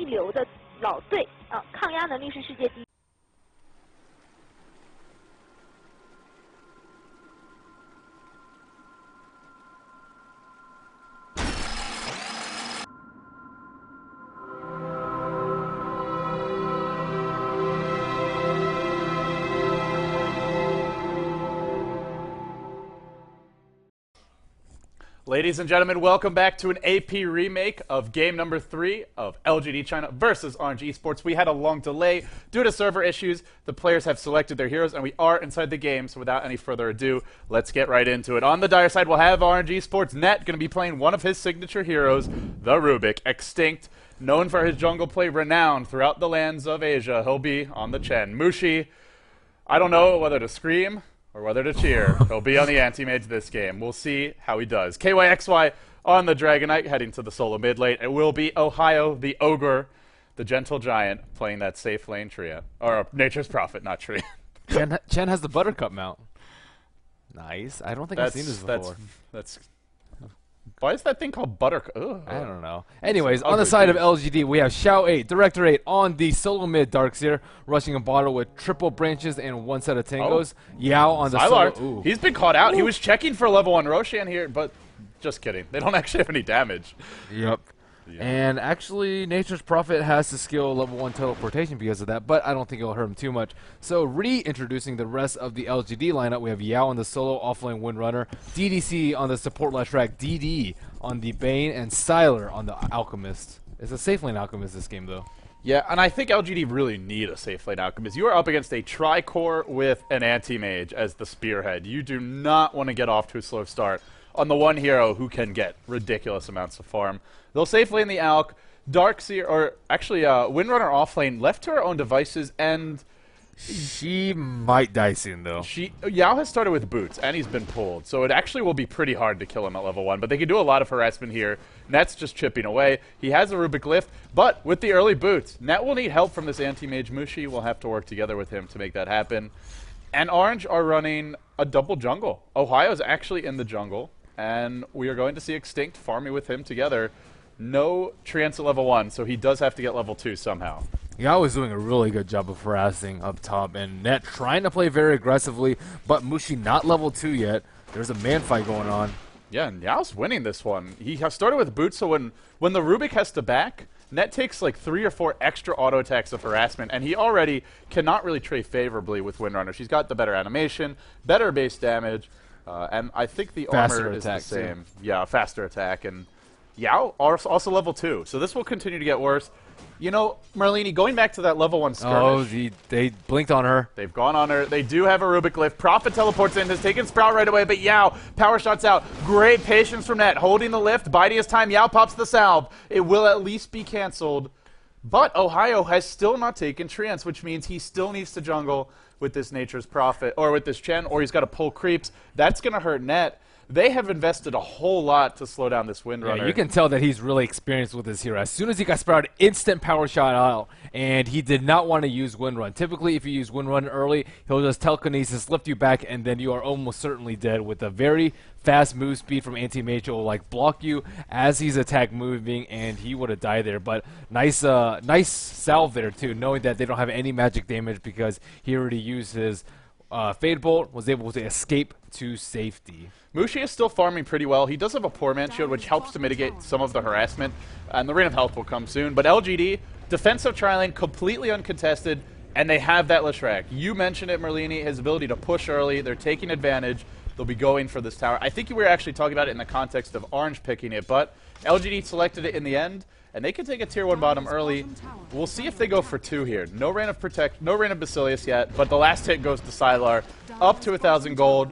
流的老队啊，抗压能力是世界第一。 Ladies and gentlemen, welcome back to an AP remake of game number 3 of LGD China versus Orange Esports. We had a long delay due to server issues. The players have selected their heroes, and we are inside the game, so without any further ado, let's get right into it. On the dire side, we'll have Orange Esports Net going to be playing one of his signature heroes, the Rubik, Extinct. Known for his jungle play, renowned throughout the lands of Asia, he'll be on the Chen. Mushi, I don't know whether to scream or whether to cheer. He'll be on the anti-mage this game. We'll see how he does. KYXY on the Dragonite, heading to the solo mid lane. It will be Ohio, the Ogre, the Gentle Giant, playing that safe lane Tria. Or Nature's Prophet, not Tria. Chen has the Buttercup mount. Nice. I don't think I've seen this before. Why is that thing called Buttercup? Ugh. I don't know. Anyways, on the side of LGD, we have Xiao 8, Director 8 on the solo mid Darkseer, rushing a bottle with triple branches and one set of tangos. Yao on the solo. He's been caught out. He was checking for level 1 Roshan here, but just kidding. They don't actually have any damage. Yep. Yeah. And actually, Nature's Prophet has the skill level 1 teleportation because of that, but I don't think it'll hurt him too much. So, reintroducing the rest of the LGD lineup, we have Yao on the solo offlane Windrunner, DDC on the support left track, DD on the Bane, and Sylar on the Alchemist. It's a safe lane Alchemist this game, though. Yeah, and I think LGD really need a safe lane Alchemist. You are up against a tri-core with an anti-mage as the spearhead. You do not want to get off to a slow start on the one hero who can get ridiculous amounts of farm. They'll safe lane the Alch, Darkseer, or actually Windrunner offlane, left to her own devices, and she might die soon, though. Yao has started with boots, and he's been pulled, so it actually will be pretty hard to kill him at level 1, but they can do a lot of harassment here. Net's just chipping away. He has a Rubik lift, but with the early boots, Net will need help from this anti-mage. Mushi will have to work together with him to make that happen. And Orange are running a double jungle. Ohio's actually in the jungle, and we are going to see Extinct farming with him together. No Treants at level 1, so he does have to get level 2 somehow. Yao is doing a really good job of harassing up top, and Net trying to play very aggressively, but Mushi not level 2 yet. There's a man fight going on. Yeah, and Yao's winning this one. He has started with boots, so when the Rubik has to back, Net takes like 3 or 4 extra auto attacks of harassment, and he already cannot really trade favorably with Windrunner. She's got the better animation, better base damage, and I think the armor is the same. Too. Yeah, faster attack, and Yao also level 2, so this will continue to get worse. You know, Merlini, going back to that level 1 skirmish. Oh, they blinked on her. They've gone on her. They do have a Rubik lift. Prophet teleports in, has taken Sprout right away, but Yao, power shots out. Great patience from Net, holding the lift, biding his time. Yao pops the salve. It will at least be canceled. But Ohio has still not taken Treants, which means he still needs to jungle with this Nature's Prophet, or with this Chen, or he's got to pull creeps. That's going to hurt Net. They have invested a whole lot to slow down this Windrunner. Yeah, you can tell that he's really experienced with his hero. As soon as he got sprouted, instant power shot out, and he did not want to use Windrun. Typically, if you use Windrun early, he'll just telekinesis, lift you back, and then you are almost certainly dead with a very fast move speed from anti-mage. It will like block you as he's attack moving, and he would have died there. But nice salve there too, knowing that they don't have any magic damage because he already used his Fade Bolt, was able to escape to safety. Mushi is still farming pretty well. He does have a Poor Man Shield, which helps to mitigate some of the harassment, and the Rain of Health will come soon. But LGD, defensive tri-lane, completely uncontested, and they have that Leshrac. You mentioned it, Merlini, his ability to push early. They're taking advantage. They'll be going for this tower. I think we were actually talking about it in the context of Orange picking it, but LGD selected it in the end, and they can take a tier 1 bottom early. We'll see if they go for 2 here. No Rain of Basilius yet, but the last hit goes to Sylar, up to 1,000 gold.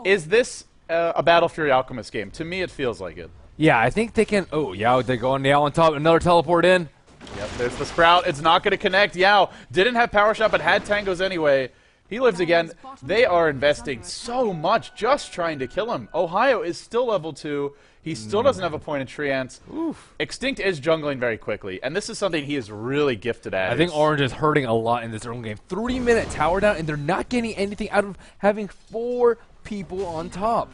Is this a Battle Fury Alchemist game? To me, it feels like it. Yeah, I think they can. Oh, Yao, they're going Yao on top. Another teleport in. Yep, there's the Sprout. It's not going to connect. Yao didn't have Power Shot, but had Tangos anyway. He lives again. They are investing so much just trying to kill him. Ohio is still level 2. He still doesn't have a point in Treants. Extinct is jungling very quickly, and this is something he is really gifted at. I think Orange is hurting a lot in this early game. 3-minute tower down, and they're not getting anything out of having 4 people on top.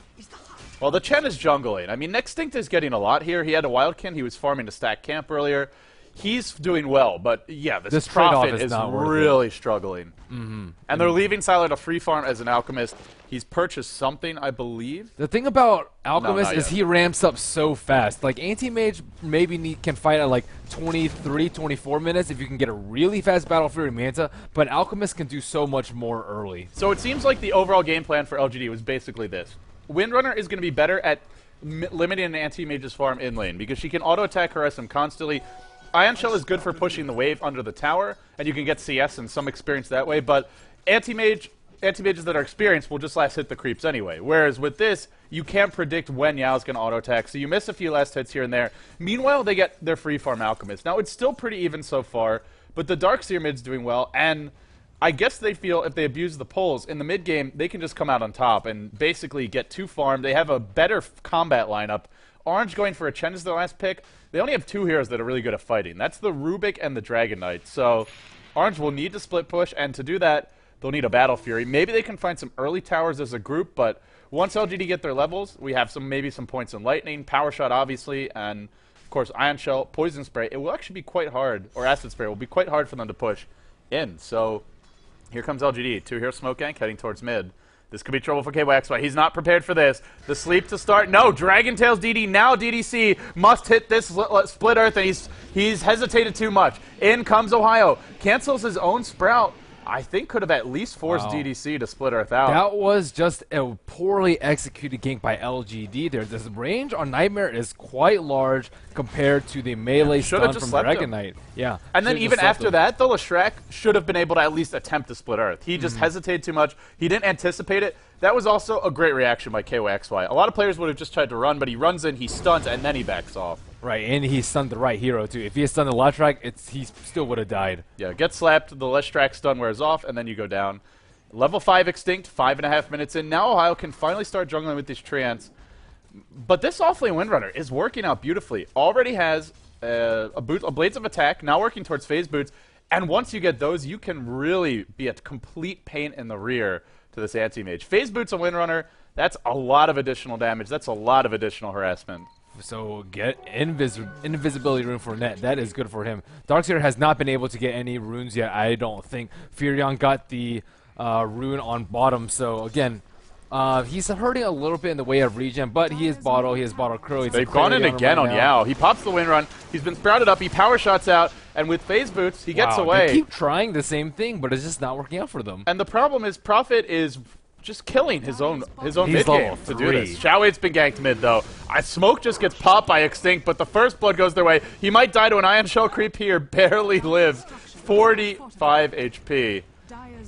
Well, the Chen is jungling. I mean, Extinct is getting a lot here. He had a Wildkin. He was farming to stack camp earlier. he's doing well, but yeah, this trade-off Prophet is not worth it. really struggling. And they're leaving Sylar to free farm as an Alchemist. He's purchased something, I believe. The thing about Alchemist not is yet. he ramps up so fast. Like, Anti-Mage maybe can fight at like 23, 24 minutes if you can get a really fast Battle Fury Manta, but Alchemist can do so much more early. So it seems like the overall game plan for LGD was basically this. Windrunner is going to be better at limiting an anti-mage's farm in lane because she can auto-attack, harass him constantly. Ion Shell is good for pushing the wave under the tower, and you can get CS and some experience that way, but anti-mages that are experienced will just last hit the creeps anyway. Whereas with this, you can't predict when Yao's going to auto-attack, so you miss a few last hits here and there. Meanwhile, they get their free farm Alchemist. Now, it's still pretty even so far, but the Darkseer mid's doing well, and I guess they feel if they abuse the pulls in the mid game, they can just come out on top and basically get 2 farm. They have a better combat lineup. Orange going for a Chen is their last pick. They only have 2 heroes that are really good at fighting. That's the Rubik and the Dragon Knight. So Orange will need to split push, and to do that, they'll need a Battle Fury. Maybe they can find some early towers as a group, but once LGD get their levels, we have maybe some points in Lightning, Power Shot obviously, and of course Ion Shell, Poison Spray. It will actually be quite hard, or Acid Spray will be quite hard for them to push in. So here comes LGD, 2 hero smoke gank heading towards mid. This could be trouble for KYXY. He's not prepared for this. The sleep to start. No, Dragon Tails DD. Now DDC must hit this split earth, and he's hesitated too much. In comes Ohio. Cancels his own Sprout. I think could have at least forced DDC to split earth out. That was just a poorly executed gank by LGD there. This range on Nightmare is quite large compared to the melee stun from Dragon Knight. Yeah. And then even after that, the Leshrac should have been able to at least attempt to split earth. He just hesitated too much. He didn't anticipate it. That was also a great reaction by KYXY. A lot of players would have just tried to run, but he runs in, he stuns, and then he backs off. Right, and he stunned the right hero too. If he had stunned the Leshrac, he still would have died. Yeah, get slapped, the Leshrac stun wears off, and then you go down. Level 5 Extinct, 5.5 minutes in. Now Ohio can finally start jungling with these Treants. But this offlane Windrunner is working out beautifully. Already has a Blades of Attack, now working towards Phase Boots. And once you get those, you can really be a complete pain in the rear to this anti-mage. Phase Boots on Windrunner, that's a lot of additional damage. That's a lot of additional harassment. So get invisibility rune for Net. That is good for him. Darkseer has not been able to get any runes yet, I don't think. Furion got the rune on bottom, so again, he's hurting a little bit in the way of regen, but he is Bottle, Crow. They've gone in again on Yao. He pops the Windrun, he's been sprouted up, he power shots out, and with Phase Boots, he gets away. They keep trying the same thing, but it's just not working out for them. And the problem is Prophet is just killing his own mid game to do this. Xiaowe's been ganked mid though. Smoke just gets popped by Extinct, but the first blood goes their way. He might die to an Ion Shell creep here, barely lives. 45 HP.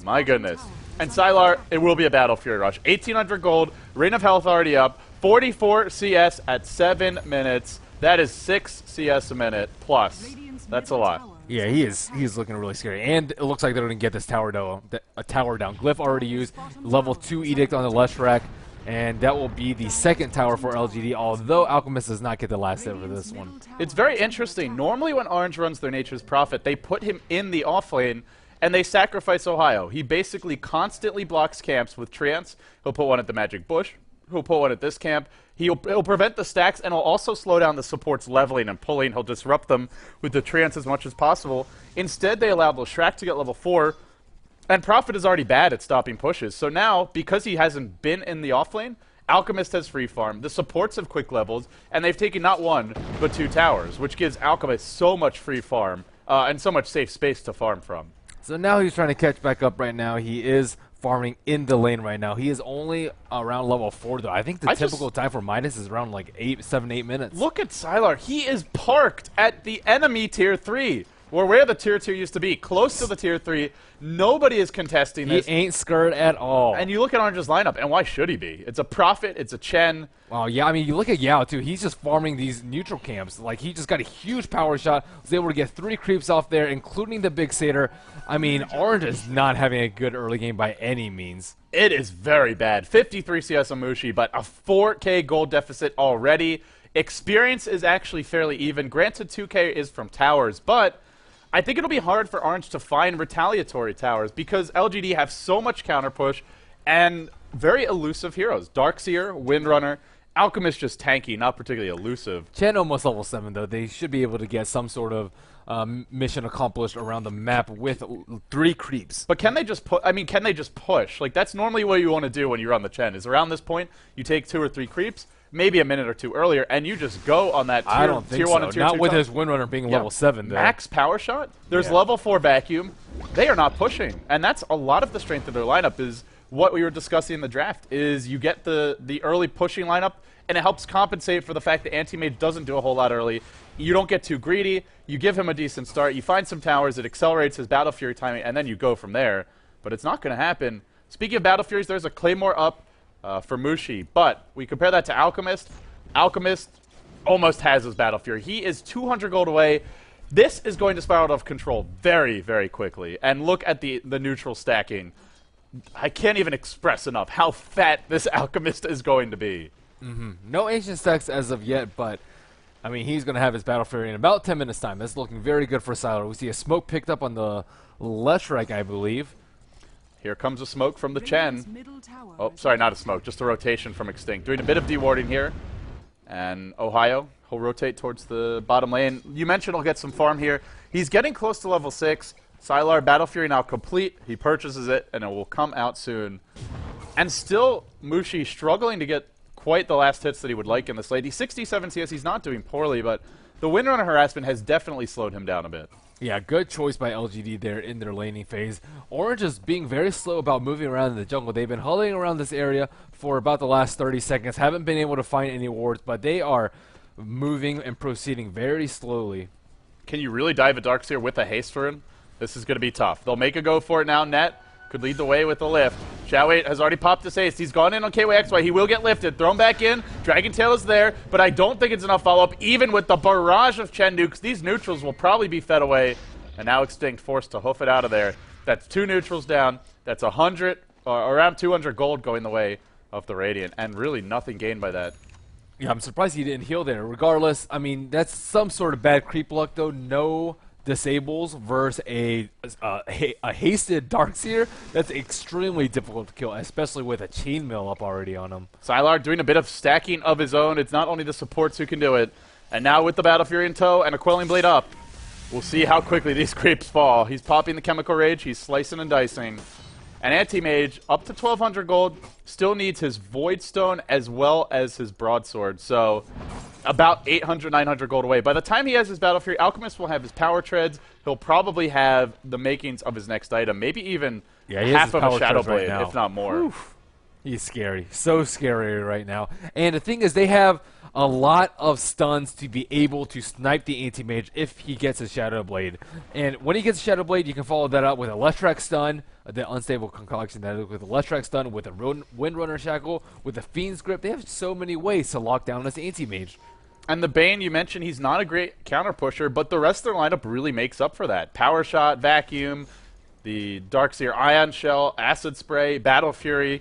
My goodness. And Sylar, it will be a Battle Fury Rush. 1800 gold, Reign of Health already up, 44 CS at 7 minutes. That is 6 CS a minute plus. That's a lot. Yeah, he's looking really scary, and it looks like they're going to get this tower down. A tower down. Glyph already used, level 2 Edict on the Leshrac, and that will be the second tower for LGD, although Alchemist does not get the last hit for this one. It's very interesting. Normally when Orange runs their Nature's Prophet, they put him in the offlane, and they sacrifice Ohio. He basically constantly blocks camps with Treants. He'll put one at the Magic Bush. He'll put one at this camp. He'll prevent the stacks, and he'll also slow down the supports leveling and pulling. He'll disrupt them with the Treants as much as possible. Instead, they allow Leshrac to get level 4, and Prophet is already bad at stopping pushes. So now, because he hasn't been in the offlane, Alchemist has free farm, the supports have quick levels, and they've taken not 1, but 2 towers, which gives Alchemist so much free farm and so much safe space to farm from. So now he's trying to catch back up right now. He is farming in the lane right now. He is only around level 4 though. I think the typical time for Midas is around like 7-8 minutes. Look at Sylar. He is parked at the enemy tier 3. Or where the tier 2 used to be, close to the tier 3. Nobody is contesting this. He ain't scared at all. And you look at Orange's lineup, and why should he be? It's a Prophet, it's a Chen. Wow, yeah, I mean, you look at Yao, too. He's just farming these neutral camps. Like, he just got a huge power shot, was able to get 3 creeps off there, including the big Satyr. I mean, Orange is not having a good early game by any means. It is very bad. 53 CS on Mushi, but a 4K gold deficit already. Experience is actually fairly even. Granted, 2K is from towers, but I think it'll be hard for Orange to find retaliatory towers because LGD have so much counter push and very elusive heroes. Darkseer, Windrunner, Alchemist just tanky, not particularly elusive. Chen almost level 7 though. They should be able to get some sort of mission accomplished around the map with 3 creeps. But can they just put? I mean, can they just push? Like that's normally what you want to do when you're on the Chen. Is around this point you take 2 or 3 creeps, maybe a minute or 2 earlier, and you just go on that tier, I don't think tier so. 1 and tier Not 2 with top. his Windrunner being level 7 though. Max power shot. There's level 4 vacuum. They are not pushing, and that's a lot of the strength of their lineup. Is what we were discussing in the draft. Is you get the early pushing lineup, and it helps compensate for the fact that Anti-Mage doesn't do a whole lot early. You don't get too greedy. You give him a decent start. You find some towers. It accelerates his Battle Fury timing, and then you go from there. But it's not going to happen. Speaking of Battle Furies, there's a Claymore up for Mushi. But we compare that to Alchemist. Alchemist almost has his Battle Fury. He is 200 gold away. This is going to spiral out of control very, very quickly. And look at the neutral stacking. I can't even express enough how fat this Alchemist is going to be. No ancient stacks as of yet, but I mean he's going to have his Battle Fury in about 10 minutes time. That's looking very good for Sylar. We see a smoke picked up on the Leshrac, I believe. Here comes a smoke from the Chen. Oh, sorry, not a smoke, just a rotation from Extinct. Doing a bit of dewarding here. And Ohio, he'll rotate towards the bottom lane. You mentioned he'll get some farm here. He's getting close to level 6. Sylar, Battle Fury now complete. He purchases it, and it will come out soon. And still, Mushi struggling to get quite the last hits that he would like in this late. He's 67 CS. He's not doing poorly, but the Windrunner harassment has definitely slowed him down a bit. Yeah, good choice by LGD there in their laning phase. Orange is being very slow about moving around in the jungle. They've been huddling around this area for about the last 30 seconds. Haven't been able to find any wards, but they are moving and proceeding very slowly. Can you really dive a Darkseer with a haste for him? This is going to be tough. They'll make a go for it now. Net could lead the way with the lift. Xiao has already popped his haste. He's gone in on KYXY. He will get lifted. Throw him back in. Dragon Tail is there, but I don't think it's enough follow-up, even with the barrage of Chen nukes. These neutrals will probably be fed away, and now Extinct forced to hoof it out of there. That's 2 neutrals down. That's 100, around 200 gold going the way of the Radiant, and really nothing gained by that. Yeah, I'm surprised he didn't heal there. Regardless, I mean, that's some sort of bad creep luck, though. No disables versus a hasted Darkseer. That's extremely difficult to kill, especially with a chainmail up already on him. Sylar doing a bit of stacking of his own. It's not only the supports who can do it. And now with the Battle Fury in tow and a Quelling Blade up, we'll see how quickly these creeps fall. He's popping the Chemical Rage. He's slicing and dicing. And Anti-Mage, up to 1,200 gold, still needs his Void Stone as well as his Broadsword. So about 800, 900 gold away. By the time he has his Battle Fury, Alchemist will have his Power Treads. He'll probably have the makings of his next item. Maybe even half of a Shadow Blade, if not more. Oof. He's scary. So scary right now. And the thing is, they have a lot of stuns to be able to snipe the Anti-Mage if he gets a Shadow Blade. And when he gets a Shadow Blade, you can follow that up with a Leshrac stun, the unstable concoction that is with a Leshrac stun, with a Windrunner shackle, with a Fiend's Grip. They have so many ways to lock down this Anti-Mage. And the Bane, you mentioned he's not a great counter pusher, but the rest of their lineup really makes up for that. Power Shot, Vacuum, the Darkseer Ion Shell, Acid Spray, Battle Fury.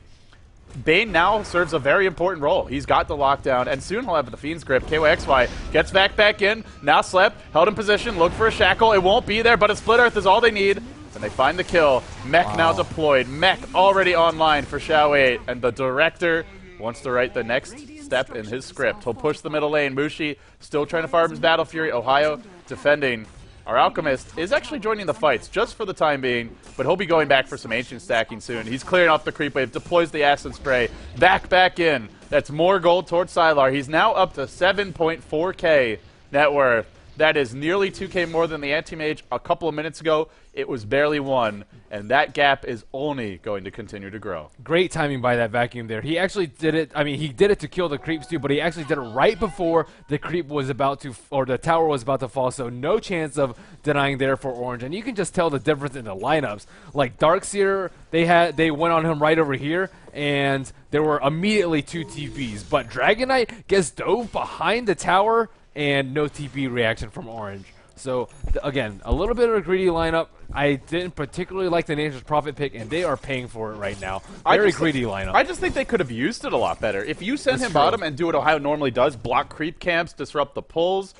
Bane now serves a very important role. He's got the lockdown, and soon he'll have the Fiend's Grip. KYXY gets back in, now slept, held in position, look for a shackle. It won't be there, but a Split Earth is all they need. And they find the kill. Mech now deployed. Mech already online for Xiao, and the Director wants to write the next step in his script. He'll push the middle lane. Mushi still trying to farm his Battle Fury. Ohio defending. Our Alchemist is actually joining the fights just for the time being, but he'll be going back for some Ancient stacking soon. He's clearing off the creep wave, deploys the Acid Spray, back in. That's more gold towards Sylar. He's now up to 7.4k net worth. That is nearly 2k more than the Anti-Mage a couple of minutes ago. It was barely 1, and that gap is only going to continue to grow. Great timing by that Vacuum there. He actually did it, I mean, he did it to kill the creeps too, but he actually did it right before the creep was about to, or the tower was about to fall, so no chance of denying there for Orange. And you can just tell the difference in the lineups. Like Darkseer, they went on him right over here, and there were immediately 2 TPs, but Dragon Knight gets dove behind the tower, and no TP reaction from Orange. So, again, a little bit of a greedy lineup. I didn't particularly like the Nature's Prophet pick, and they are paying for it right now. Very greedy lineup. I just think they could have used it a lot better. If you send him bottom and do what Ohio normally does, block creep camps, disrupt the pulls,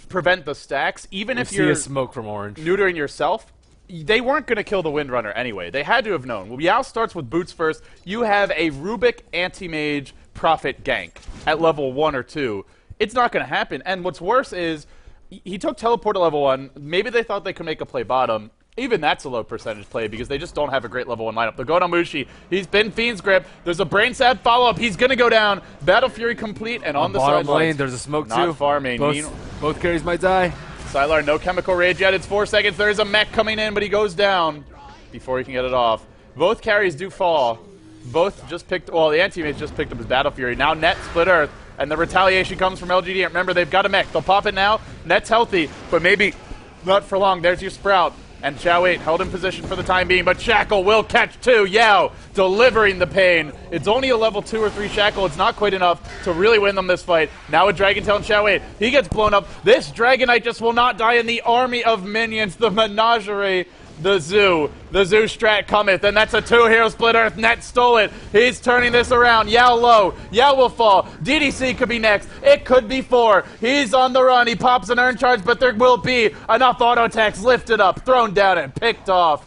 prevent the stacks, even if you're a smoke from Orange. Neutering yourself, they weren't going to kill the Windrunner anyway. They had to have known. Well, Yao starts with boots first. You have a Rubik Anti-Mage profit gank at level 1 or 2. It's not going to happen. And what's worse is he took teleport to level 1. Maybe they thought they could make a play bottom. Even that's a low percentage play because they just don't have a great level 1 lineup. They're going on Mushi. He's been Fiend's Grip. There's a Brain Stab follow-up. He's going to go down. Battle Fury complete and on the bottom sidelines. lane, there's a smoke not too. Farming. Both carries might die. Sylar, no Chemical Rage yet. It's 4 seconds. There is a mech coming in, but he goes down before he can get it off. Both carries do fall. Both just picked, well, the anti-mates just picked up his Battle Fury. Now Net split Earth, and the retaliation comes from LGD. Remember, they've got a mech. They'll pop it now. Net's healthy, but maybe not for long. There's your Sprout. And Chow 8 held in position for the time being, but Shackle will catch 2. Yao delivering the pain. It's only a level 2 or 3 Shackle. It's not quite enough to really win them this fight. Now with Dragon Tail and Chow 8, he gets blown up. This Dragonite just will not die in the army of minions, the menagerie. The zoo strat cometh, and that's a 2-hero split Earth. Net stole it. He's turning this around. Yao low. Yao will fall. DDC could be next. It could be 4. He's on the run. He pops an Earn Charge, but there will be enough auto attacks lifted up, thrown down, and picked off.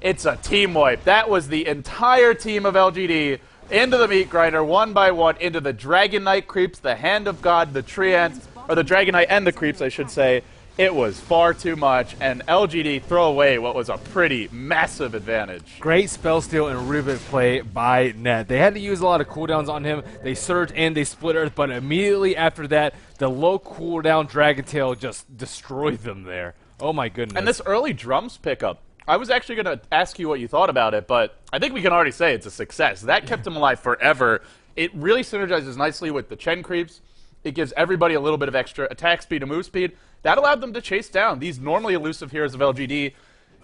It's a team wipe. That was the entire team of LGD into the meat grinder, one by one, into the Dragon Knight creeps, the Hand of God, the Treants, or the Dragon Knight and the creeps, I should say. It was far too much, and LGD throw away what was a pretty massive advantage. Great spell steal and rivet play by Net. They had to use a lot of cooldowns on him. They surged and they split Earth, but immediately after that, the low cooldown Dragon Tail just destroyed them there. Oh my goodness. And this early drums pickup, I was actually going to ask you what you thought about it, but I think we can already say it's a success. That kept him alive forever. It really synergizes nicely with the Chen creeps. It gives everybody a little bit of extra attack speed and move speed. That allowed them to chase down these normally elusive heroes of LGD.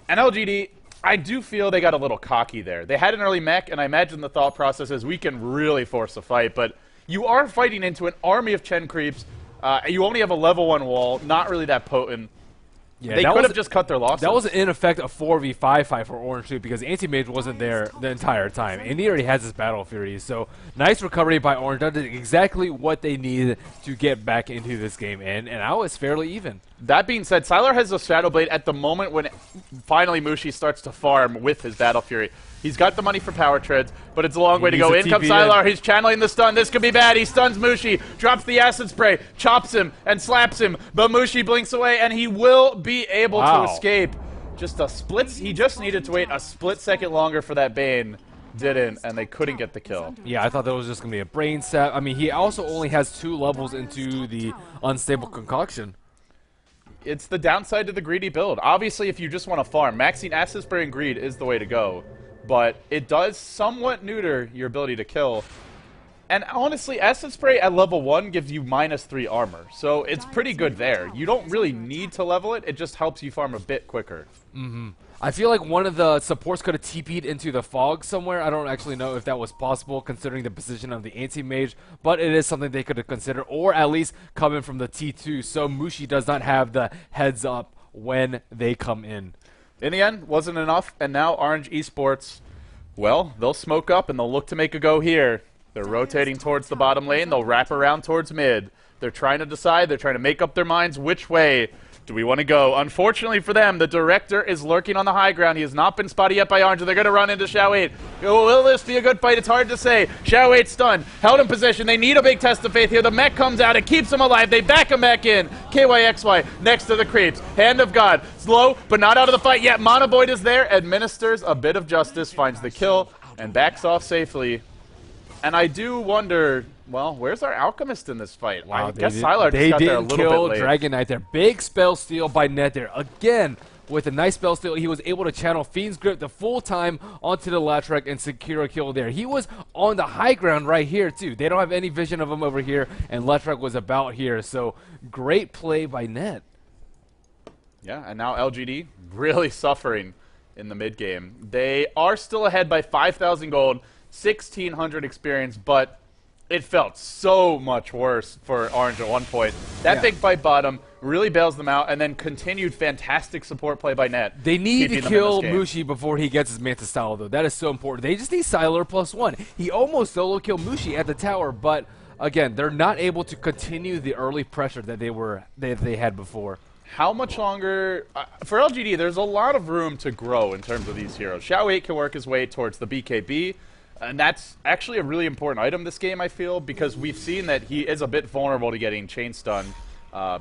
And LGD, I do feel they got a little cocky there. They had an early mech, and I imagine the thought process is we can really force a fight, but you are fighting into an army of Chen creeps. You only have a level 1 wall, not really that potent. Yeah, they could have just cut their losses. That was, in effect, a 4v5 fight for Orange too, because Anti-Mage wasn't there the entire time, and he already has his Battle Fury. So, nice recovery by Orange. That did exactly what they needed to get back into this game, and now it's fairly even. That being said, Sylar has a Shadow Blade at the moment when finally Mushi starts to farm with his Battle Fury. He's got the money for power treads, but it's a long way to go. In comes Sylar. He's channeling the stun. This could be bad. He stuns Mushi, drops the acid spray, chops him, and slaps him. But Mushi blinks away, and he will be able to escape. Just a split. He just needed to wait a split second longer for that Bane. Didn't, and they couldn't get the kill. Yeah, I thought that was just going to be a brain sap. I mean, he also only has 2 levels into the Unstable Concoction. It's the downside to the greedy build. Obviously, if you just want to farm, maxing acid spray and greed is the way to go. But it does somewhat neuter your ability to kill. And honestly, Acid Spray at level 1 gives you -3 armor, so it's pretty good there. You don't really need to level it, it just helps you farm a bit quicker. I feel like one of the supports could have TP'd into the fog somewhere. I don't actually know if that was possible considering the position of the anti-mage, but it is something they could have considered, or at least coming from the T2, so Mushi does not have the heads up when they come in. In the end, wasn't enough, and now Orange Esports, well, they'll smoke up and they'll look to make a go here. They're rotating towards the bottom lane, they'll wrap around towards mid. They're trying to decide, they're trying to make up their minds which way do we want to go. Unfortunately for them, the Director is lurking on the high ground. He has not been spotted yet by Orange. They're going to run into Xiao 8. Will this be a good fight? It's hard to say. Xiao 8 stunned, held in position. They need a big test of faith here. The mech comes out. It keeps him alive. They back him back in. KYXY next to the creeps. Hand of God. Slow, but not out of the fight yet. Monoboid is there, administers a bit of justice, finds the kill, and backs off safely. And I do wonder, well, where's our Alchemist in this fight? Wow, I guess Sylar just got there a little bit late. They didn't kill Dragon Knight there. Big spell steal by Net there. Again, with a nice spell steal, he was able to channel Fiend's Grip the full time onto the Latrak and secure a kill there. He was on the high ground right here, too. They don't have any vision of him over here, and Latrak was about here. So, great play by Net. Yeah, and now LGD really suffering in the mid game. They are still ahead by 5,000 gold, 1,600 experience, but it felt so much worse for Orange at one point. That big fight bottom really bails them out, and then continued fantastic support play by Net. They need to kill Mushi before he gets his Mantis Style, though. That is so important. They just need Sylar +1. He almost solo killed Mushi at the tower, but again, they're not able to continue the early pressure that they had before. How much longer? For LGD, there's a lot of room to grow in terms of these heroes. Xiao 8 can work his way towards the BKB. And that's actually a really important item this game, I feel, because we've seen that he is a bit vulnerable to getting chain stun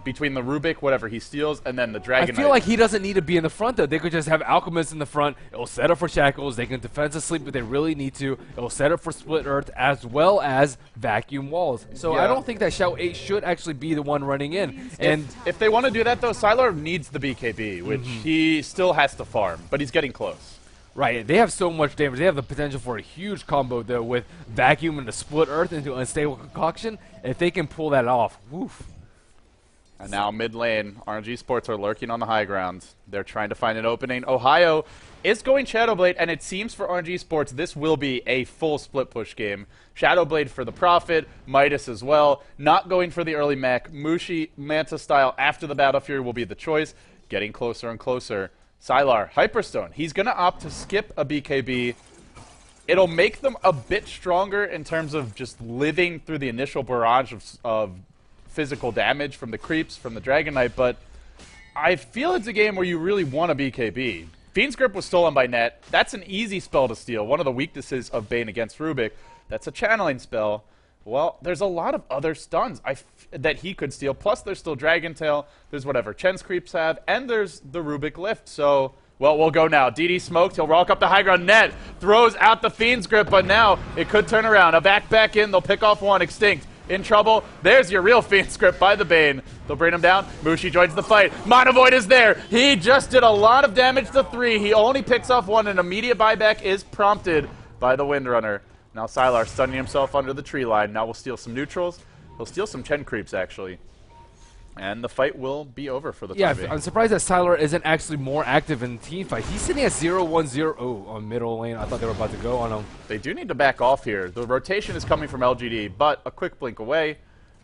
between the Rubik, whatever he steals, and then the Dragon I feel like he doesn't need to be in the front, though. They could just have Alchemist in the front. It'll set up for Shackles. They can defensive sleep if they really need to. It'll set up for Split Earth as well as Vacuum Walls. So I don't think that Xiao 8 should actually be the one running in. And if they want to do that, though, Sylar needs the BKB, which he still has to farm, but he's getting close. Right, they have so much damage. They have the potential for a huge combo, though, with Vacuum and the Split Earth into Unstable Concoction. If they can pull that off, woof. And now mid lane, RNG Sports are lurking on the high ground. They're trying to find an opening. Ohio is going Shadowblade, and it seems for RNG Sports this will be a full split push game. Shadowblade for the Prophet, Midas as well. Not going for the early mech. Mushi, Manta style after the Battle Fury will be the choice. Getting closer and closer. Sylar, Hyperstone. He's going to opt to skip a BKB. It'll make them a bit stronger in terms of just living through the initial barrage of physical damage from the creeps, from the Dragon Knight, but I feel it's a game where you really want a BKB. Fiend's Grip was stolen by Net. That's an easy spell to steal. One of the weaknesses of Bane against Rubik. That's a channeling spell. Well, there's a lot of other stuns that he could steal, plus there's still Dragon Tail, there's whatever Chen's creeps have, and there's the Rubik Lift, so... Well, we'll go now. DD smoked. He'll walk up the high ground. Net throws out the Fiend's Grip, but now it could turn around. A back in. They'll pick off one. Extinct. In trouble. There's your real Fiend's Grip by the Bane. They'll bring him down. Mushi joins the fight. Monovoid is there. He just did a lot of damage to 3. He only picks off 1. An immediate buyback is prompted by the Windrunner. Now Sylar stunning himself under the tree line. Now we'll steal some neutrals. He'll steal some Chen creeps, actually. And the fight will be over for the time being. I'm surprised that Sylar isn't actually more active in team fight. He's sitting at 0-1-0. Oh, on middle lane. I thought they were about to go on him. They do need to back off here. The rotation is coming from LGD, but a quick blink away.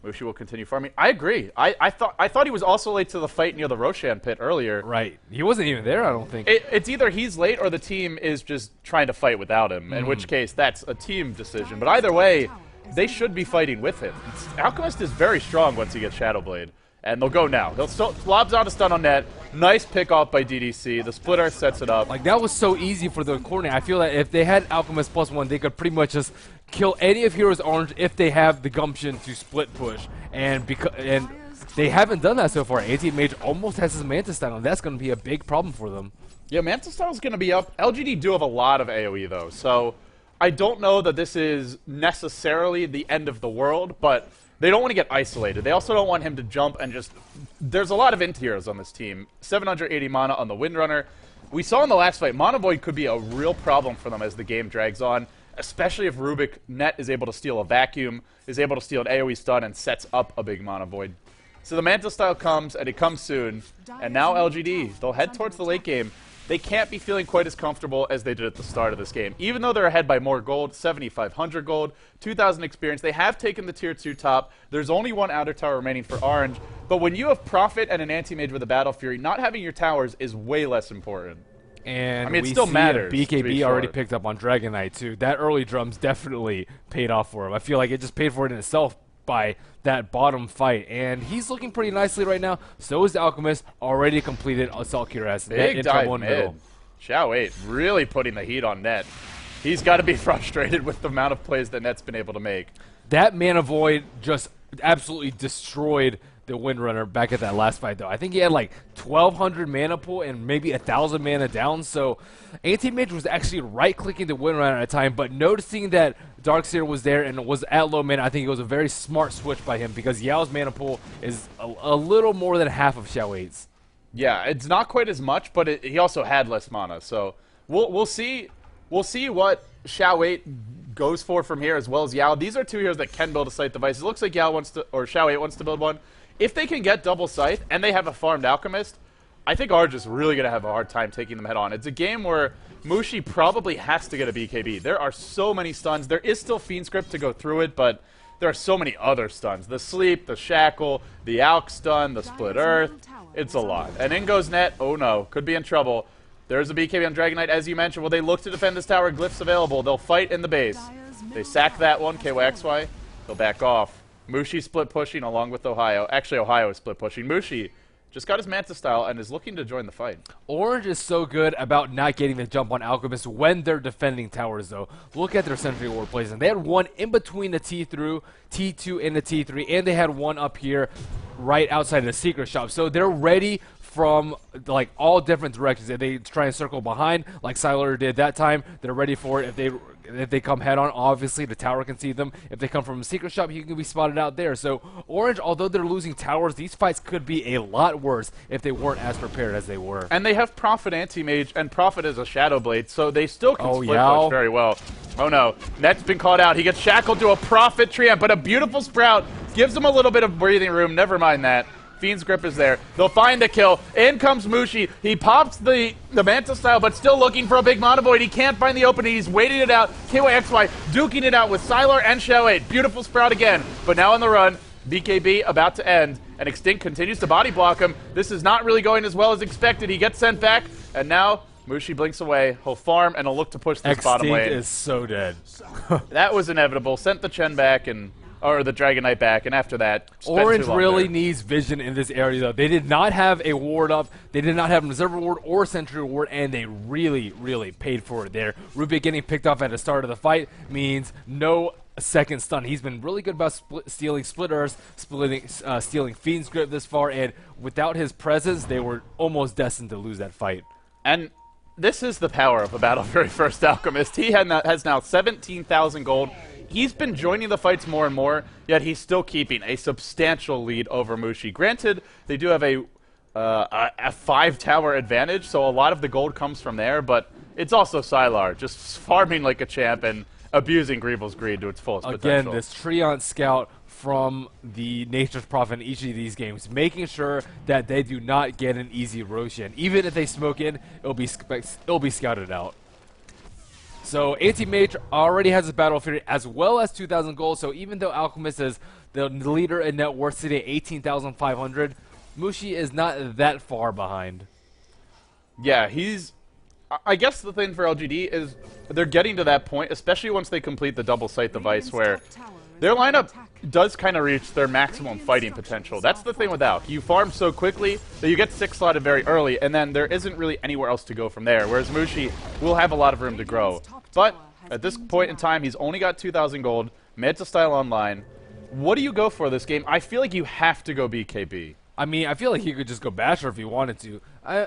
Mushi will continue farming. I agree. I thought he was also late to the fight near the Roshan pit earlier. Right. He wasn't even there, I don't think. It's either he's late or the team is just trying to fight without him, in which case that's a team decision. But either way, they should be fighting with him. Alchemist is very strong once he gets Shadowblade. And they'll go now. They'll lobs out a stun on Net. Nice pick off by DDC. The Split Earth sets it up. Like, that was so easy for the coordinate. I feel that if they had Alchemist +1, they could pretty much just kill any of Heroes Orange if they have the gumption to split push. And they haven't done that so far. Anti-Mage almost has his Manta stun on. That's going to be a big problem for them. Yeah, Manta stun is going to be up. LGD do have a lot of AoE, though. So I don't know that this is necessarily the end of the world, but... They don't want to get isolated. They also don't want him to jump and just... There's a lot of int heroes on this team. 780 mana on the Windrunner. We saw in the last fight, Mana Void could be a real problem for them as the game drags on, especially if Rubik Net is able to steal a Vacuum, is able to steal an AoE stun, and sets up a big Mana Void. So the Manta style comes, and it comes soon. And now LGD, they'll head towards the late game. They can't be feeling quite as comfortable as they did at the start of this game. Even though they're ahead by more gold, 7,500 gold, 2,000 experience, they have taken the tier 2 top. There's only one outer tower remaining for Orange. But when you have Prophet and an Anti-Mage with a Battle Fury, not having your towers is way less important. And I mean, it we still see matters. BKB already picked up on Dragon Knight, too. That early drums definitely paid off for him. I feel like it just paid for it in itself by that bottom fight, and he's looking pretty nicely right now. So is the Alchemist, already completed Assault Cuirass. Big dive mid. Xiao 8 really putting the heat on Net. He's got to be frustrated with the amount of plays that Net's been able to make. That Mana Void just absolutely destroyed the Windrunner back at that last fight, though. I think he had like 1,200 mana pool and maybe 1,000 mana down, so Anti-Mage was actually right-clicking the Windrunner at a time, but noticing that Darkseer was there and was at low mana, I think it was a very smart switch by him, because Yao's mana pool is a little more than half of Xiao 8's. Yeah, it's not quite as much, but he also had less mana, so we'll see what Xiao 8 goes for from here, as well as Yao. These are two heroes that can build a Scythe device. It looks like Yao wants to, or Xiao 8 wants to build one. If they can get double Scythe and they have a farmed Alchemist, I think Arj is really going to have a hard time taking them head on. It's a game where Mushi probably has to get a BKB. There are so many stuns. There is still Fiend Script to go through it, but there are so many other stuns. The Sleep, the Shackle, the Alch stun, the Split Earth. It's a lot. And in goes Net. Oh no, could be in trouble. There's a BKB on Dragon Knight, as you mentioned. Will they look to defend this tower? Glyphs available. They'll fight in the base. They sack that one, KYXY. They'll back off. Mushi split pushing along with Ohio. Actually, Ohio is split pushing. Mushi just got his Manta style and is looking to join the fight. Orange is so good about not getting the jump on Alchemist when they're defending towers, though. Look at their Sentry Ward placement. They had one in between the T2 and the T3, and they had one up here right outside of the Secret Shop. So they're ready from like all different directions. If they try and circle behind, like Siler did that time, they're ready for it. If they come head on, obviously the tower can see them. If they come from a Secret Shop, you can be spotted out there. So Orange, although they're losing towers, these fights could be a lot worse if they weren't as prepared as they were. And they have Prophet Anti-Mage, and Prophet is a Shadow Blade, so they still can split push very well. Oh no, Net's been caught out. He gets shackled to a Prophet Treant, but a beautiful Sprout gives him a little bit of breathing room. Never mind that. Fiend's Grip is there. They'll find the kill. In comes Mushi. He pops the Manta style, but still looking for a big Mono Void. He can't find the opening. He's waiting it out. KYXY duking it out with Sylar and Shao 8. Beautiful Sprout again, but now on the run. BKB about to end, and Extinct continues to body block him. This is not really going as well as expected. He gets sent back, and now Mushi blinks away. He'll farm, and he'll look to push this bottom lane. Extinct is so dead. That was inevitable. Sent the Chen back, or the Dragon Knight back, and after that, Orange really needs vision in this area, though. They did not have a ward up, they did not have a Reserve Ward or Sentry Ward, and they really, really paid for it there. Rubik getting picked off at the start of the fight means no second stun. He's been really good about stealing Split Earth, stealing Fiend's Grip this far, and without his presence, they were almost destined to lose that fight. And this is the power of a Battle Very First Alchemist. He has now 17,000 gold. He's been joining the fights more and more, yet he's still keeping a substantial lead over Mushi. Granted, they do have a 5-tower advantage, so a lot of the gold comes from there, but it's also Sylar, just farming like a champ and abusing Greevil's Greed to its fullest potential. Again, this Treant Scout from the Nature's Prophet in each of these games, making sure that they do not get an easy Roshan. Even if they smoke in, it'll be scouted out. So Anti-Mage already has his Battle Fury as well as 2,000 gold, so even though Alchemist is the leader in net worth today, 18,500, Mushi is not that far behind. Yeah, I guess the thing for LGD is they're getting to that point, especially once they complete the double sight device, where their lineup does kind of reach their maximum fighting potential. That's the thing with Alk. You farm so quickly that you get 6-slotted very early, and then there isn't really anywhere else to go from there, whereas Mushi will have a lot of room to grow. But at this point in time, he's only got 2,000 gold, Manta style online. What do you go for this game? I feel like you have to go BKB. I mean, I feel like he could just go Basher if he wanted to.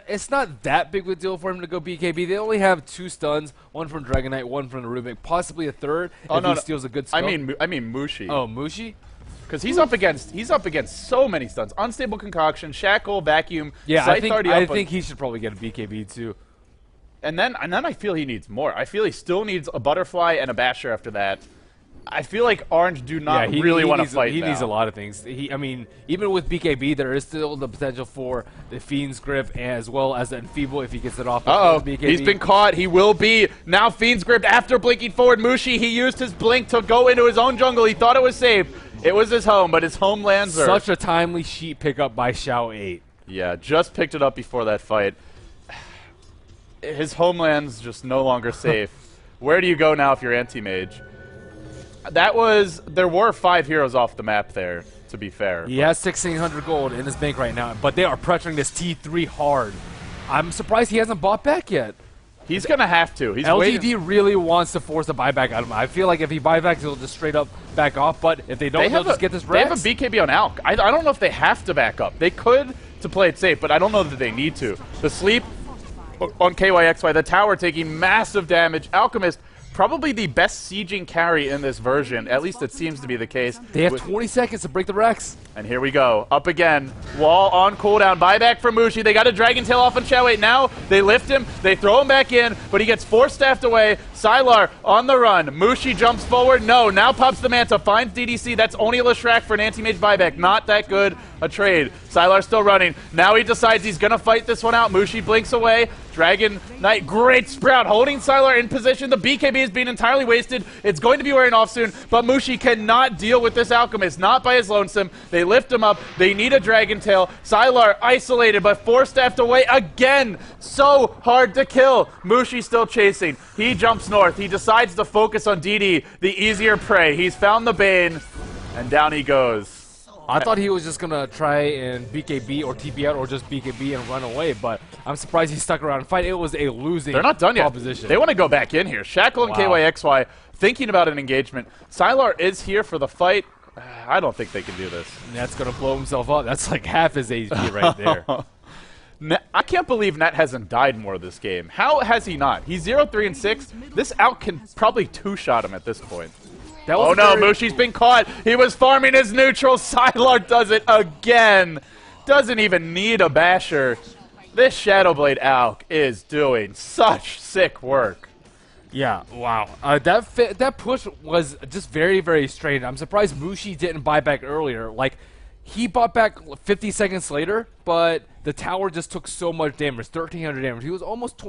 It's not that big of a deal for him to go BKB. They only have 2 stuns, one from Dragon Knight, one from the Rubik, possibly a third if he steals a good scope. I mean Mushi. Oh, Mushi? Because he's up against so many stuns. Unstable Concoction, Shackle, Vacuum. Yeah, I think he should probably get a BKB too. And then I feel he needs more. I feel he still needs a Butterfly and a Basher after that. I feel like Orange do not really want to fight He now. needs a lot of things. I mean, even with BKB, there is still the potential for the Fiend's Grip as well as the Enfeeble if he gets it off. BKB. He's been caught. He will be. Now Fiend's Grip after blinking forward. Mushi, he used his blink to go into his own jungle. He thought it was safe. It was his home, but his home lands are... Such a timely sheet pickup by Shao 8. Yeah, just picked it up before that fight. His homeland's just no longer safe. Where do you go now if you're Anti-Mage? There were 5 heroes off the map there, to be fair. He has 1,600 gold in his bank right now, but they are pressuring this T3 hard. I'm surprised he hasn't bought back yet. He's going to have to. He's LGD really wants to force a buyback out of him. I feel like if he buybacks, he'll just straight up back off, but if they don't, they'll just get this Rex. They have a BKB on Alk. I don't know if they have to back up. They could to play it safe, but I don't know that they need to. The sleep on KYXY, the tower taking massive damage. Alchemist, probably the best sieging carry in this version. At least it seems to be the case. They have 20 seconds to break the Rex. And here we go. Up again. Wall on cooldown. Buyback from Mushi. They got a Dragon Tail off on Shao 8. Now they lift him. They throw him back in, but he gets 4-staffed away. Sylar on the run. Mushi jumps forward. No. Now pops the Manta. Finds DDC. That's only a Leshrac for an anti-mage buyback. Not that good a trade. Sylar still running. Now he decides he's going to fight this one out. Mushi blinks away. Dragon Knight, great Sprout, holding Sylar in position. The BKB is being entirely wasted. It's going to be wearing off soon, but Mushi cannot deal with this Alchemist, not by his lonesome. They lift him up. They need a Dragon Tail. Sylar isolated, but 4-staffed away again. So hard to kill. Mushi still chasing. He jumps north. He decides to focus on DD, the easier prey. He's found the Bane, and down he goes. I thought he was just going to try and BKB or TP out or just BKB and run away, but I'm surprised he stuck around and fight. It was a losing They're not done yet. proposition. They want to go back in here. Shackle and KYXY thinking about an engagement. Sylar is here for the fight. I don't think they can do this. Net's going to blow himself up. That's like half his HP right there. I can't believe Net hasn't died more this game. How has he not? He's 0-3-6. This out can probably two-shot him at this point. Oh no, Mushi's been caught. He was farming his neutral. Sylar does it again. Doesn't even need a basher. This Shadowblade Alk is doing such sick work. Yeah, wow. That push was just very, very strange. I'm surprised Mushi didn't buy back earlier. Like, he bought back 50 seconds later, but the tower just took so much damage, 1,300 damage. He was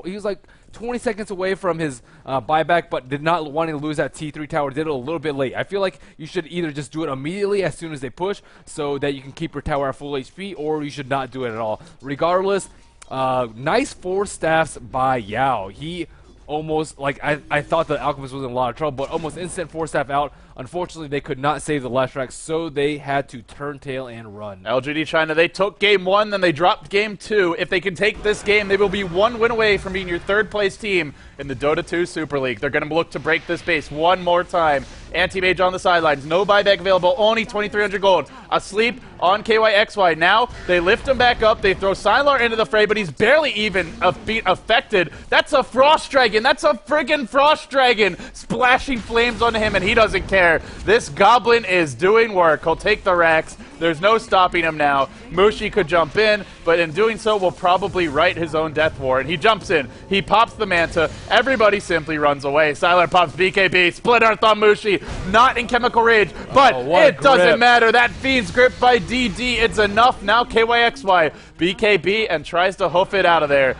he was like 20 seconds away from his buyback, but did not want to lose that T3 tower. Did it a little bit late. I feel like you should either just do it immediately as soon as they push so that you can keep your tower at full HP, or you should not do it at all. Regardless, nice 4 staffs by Yao. He almost, like, I thought the Alchemist was in a lot of trouble, but almost instant 4-staff out. Unfortunately, they could not save the last track, so they had to turn tail and run. LGD China, they took game 1, then they dropped game 2. If they can take this game, they will be 1 win away from being your 3rd place team in the Dota 2 Super League. They're going to look to break this base one more time. Anti-Mage on the sidelines, no buyback available, only 2,300 gold. Asleep on KYXY. Now they lift him back up, they throw Sylar into the fray, but he's barely even affected. That's a Frost Dragon, that's a friggin' Frost Dragon, splashing flames on him, and he doesn't care. This Goblin is doing work. He'll take the racks. There's no stopping him now. Mushi could jump in, but in doing so will probably write his own death warrant. He jumps in. He pops the Manta. Everybody simply runs away. Sylar pops BKB. Split Earth on Mushi. Not in Chemical Rage, but it doesn't matter. That Fiend's grip by DD. It's enough. Now KYXY. BKB and tries to hoof it out of there.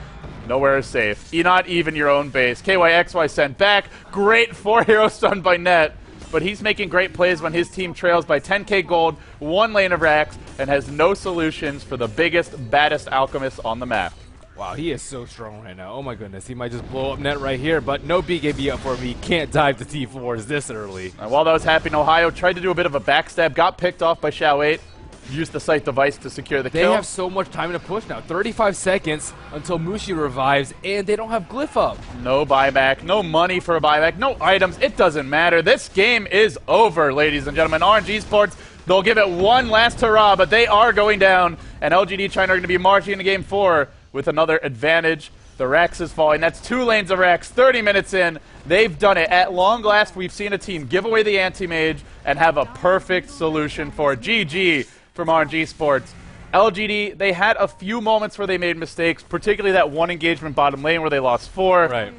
Nowhere is safe. Not even your own base. KYXY sent back. Great 4-hero stun by Net. But he's making great plays when his team trails by 10k gold, 1 lane of racks, and has no solutions for the biggest, baddest Alchemist on the map. Wow, he is so strong right now. Oh my goodness, he might just blow up Net right here, but no BKB up for him. He can't dive the T4s this early. And while that was happening, Ohio tried to do a bit of a backstab, got picked off by Xiao8. Used the site device to secure the kill. They have so much time to push now. 35 seconds until Mushi revives, and they don't have Glyph up. No buyback, no money for a buyback, no items. It doesn't matter. This game is over, ladies and gentlemen. RNG Sports, they'll give it one last hurrah, but they are going down. And LGD China are going to be marching into game 4 with another advantage. The Rex is falling. That's 2 lanes of Rex, 30 minutes in. They've done it. At long last, we've seen a team give away the anti-mage and have a perfect solution for GG. From RNG Sports. LGD, they had a few moments where they made mistakes, particularly that one engagement bottom lane where they lost 4. Right.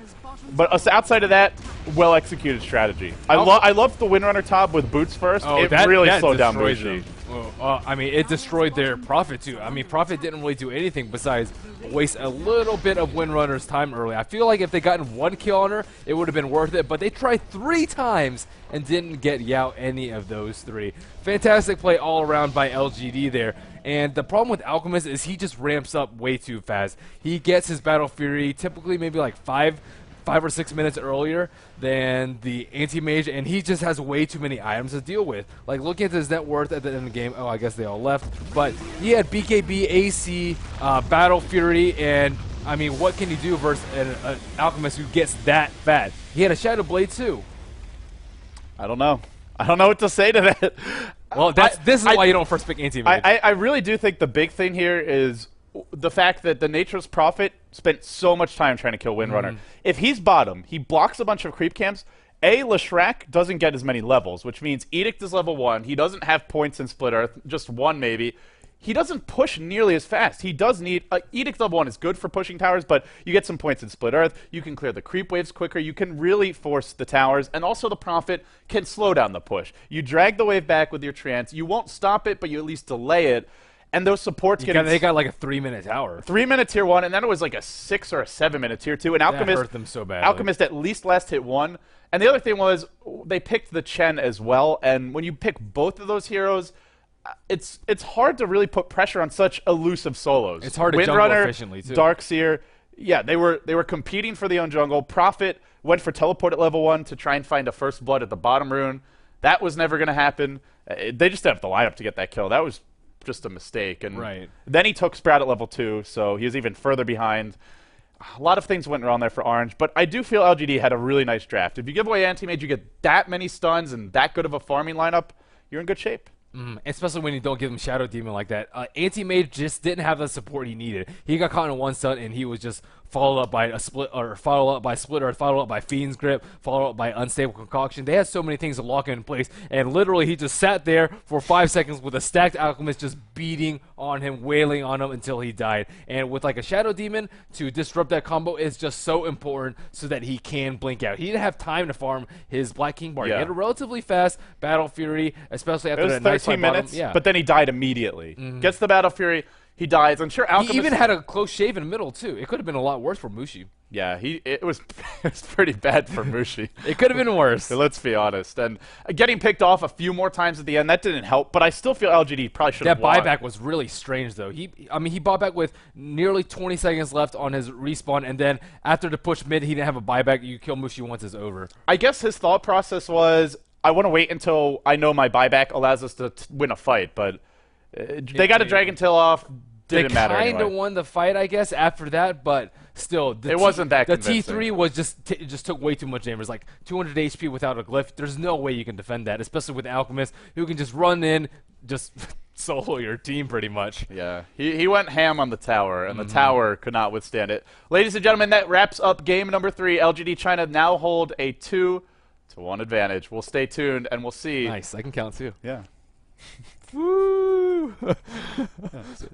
But outside of that, well-executed strategy. I love the Windrunner top with boots first. It really slowed down Mushi. I mean, it destroyed their Prophet too. I mean, Prophet didn't really do anything besides waste a little bit of Windrunner's time early. I feel like if they gotten 1 kill on her, it would have been worth it, but they tried 3 times and didn't get Yao any of those 3. Fantastic play all around by LGD there. And the problem with Alchemist is he just ramps up way too fast. He gets his Battle Fury typically maybe like 5 or 6 minutes earlier than the anti-mage, and he just has way too many items to deal with. Like, looking at his net worth at the end of the game, oh, I guess they all left, but he had BKB, AC, Battle Fury, and I mean, what can you do versus an Alchemist who gets that fat? He had a Shadow Blade too. I don't know. I don't know what to say to that. Well, this is why you don't first pick anti-mage. I really do think the big thing here is the fact that the Nature's Prophet spent so much time trying to kill Windrunner. If he's bottom, he blocks a bunch of creep camps. Leshrac doesn't get as many levels, which means Edict is level 1. He doesn't have points in Split Earth, just 1 maybe. He doesn't push nearly as fast. He does need... Edict level 1 is good for pushing towers, but you get some points in Split Earth. You can clear the creep waves quicker. You can really force the towers, and also the Prophet can slow down the push. You drag the wave back with your trance. You won't stop it, but you at least delay it. And those supports they got like a 3-minute tower. 3-minute tier 1, and then it was like a 6 or a 7-minute tier 2. And Alchemist that hurt them so badly. Alchemist at least last hit 1. And the other thing was they picked the Chen as well. And when you pick both of those heroes, it's hard to really put pressure on such elusive solos. It's hard to jungle efficiently too. Darkseer, yeah, they were competing for the own jungle. Prophet went for teleport at level 1 to try and find a first blood at the bottom rune. That was never going to happen. They just didn't have the lineup to get that kill. That was just a mistake. And Right. then he took Sprout at level 2, so he was even further behind. A lot of things went wrong there for Orange, but I do feel LGD had a really nice draft. If you give away Anti-Mage, you get that many stuns and that good of a farming lineup, you're in good shape. Especially when you don't give him Shadow Demon like that. Anti-Mage just didn't have the support he needed. He got caught in one stun, and he was just followed up by a split, or followed up by Splitter, followed up by Fiend's Grip, followed up by Unstable Concoction. They had so many things to lock in place, and literally he just sat there for 5 seconds with a stacked Alchemist just beating on him, wailing on him until he died. And with like a Shadow Demon to disrupt that combo is just so important so that he can blink out. He didn't have time to farm his Black King Bar. He had a relatively fast Battle Fury, especially after that nice 13 minutes, bottom. Yeah. but then he died immediately. Gets the Battle Fury, he dies. I'm sure Alchemist... He even had a close shave in the middle, too. It could have been a lot worse for Mushi. Yeah, it was pretty bad for Mushi. It could have been worse. Let's be honest. And getting picked off a few more times at the end, that didn't help, but I still feel LGD probably should have won. That buyback was really strange, though. He bought back with nearly 20 seconds left on his respawn, and then after the push mid, he didn't have a buyback. You kill Mushi once it's over. I guess his thought process was, I want to wait until I know my buyback allows us to win a fight, but they got a Dragon Tail off. Didn't matter anyway. They kind of won the fight, I guess, after that, but still, it wasn't that the convincing. T3 was just took way too much damage. Like 200 HP without a glyph. There's no way you can defend that, especially with Alchemist, who can just run in, just solo your team pretty much. Yeah, he went ham on the tower, and the tower could not withstand it. Ladies and gentlemen, that wraps up game number 3. LGD China now hold a 2-1 advantage. We'll stay tuned, and we'll see. Nice, I can count too. Yeah. Woo!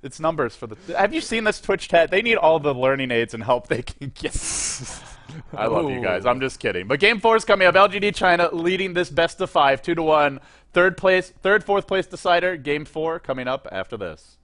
It's numbers for the... Have you seen this Twitch chat? They need all the learning aids and help they can get. I love you guys. I'm just kidding. But game 4 is coming up. LGD China leading this best of 5, 2-1. Fourth place decider. Game 4 coming up after this.